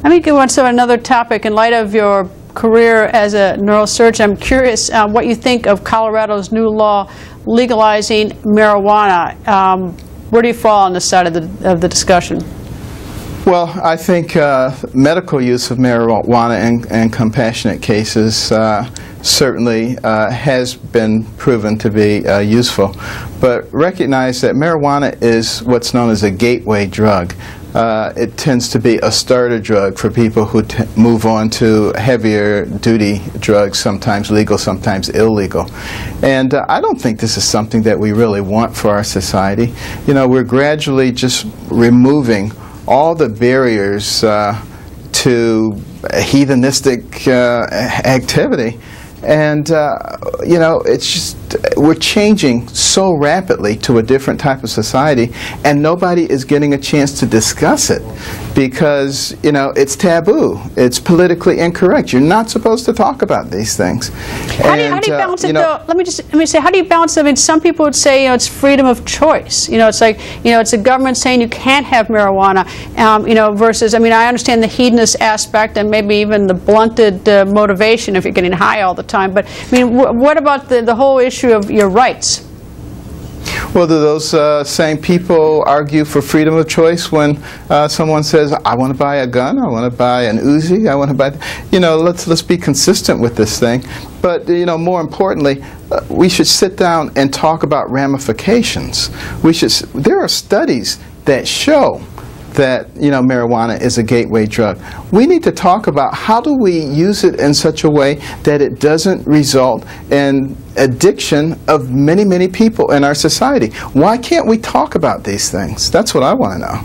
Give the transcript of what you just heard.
Let me go on to another topic. In light of your career as a neurosurgeon, I'm curious what you think of Colorado's new law legalizing marijuana. Where do you fall on this side of the discussion? Well, I think medical use of marijuana in compassionate cases certainly has been proven to be useful. But recognize that marijuana is what's known as a gateway drug. It tends to be a starter drug for people who move on to heavier duty drugs, sometimes legal, sometimes illegal. And I don't think this is something that we really want for our society. You know, we're gradually just removing all the barriers to hedonistic activity. And, you know, it's just, we're changing so rapidly to a different type of society, and nobody is getting a chance to discuss it because, you know, it's taboo. It's politically incorrect. You're not supposed to talk about these things. How do you balance it, though? Let me say, how do you balance it? I mean, some people would say, you know, it's freedom of choice. You know, it's like, you know, it's a government saying you can't have marijuana, you know, versus, I mean, I understand the hedonist aspect and maybe even the blunted motivation if you're getting high all the time. But, I mean, what about the whole issue of your rights? Well, do those same people argue for freedom of choice when someone says, I want to buy a gun, I want to buy an Uzi, I want to buy, you know, let's be consistent with this thing. But, you know, more importantly, we should sit down and talk about ramifications. There are studies that show that, you know, marijuana is a gateway drug. We need to talk about how do we use it in such a way that it doesn't result in addiction of many, many people in our society. Why can't we talk about these things? That's what I want to know.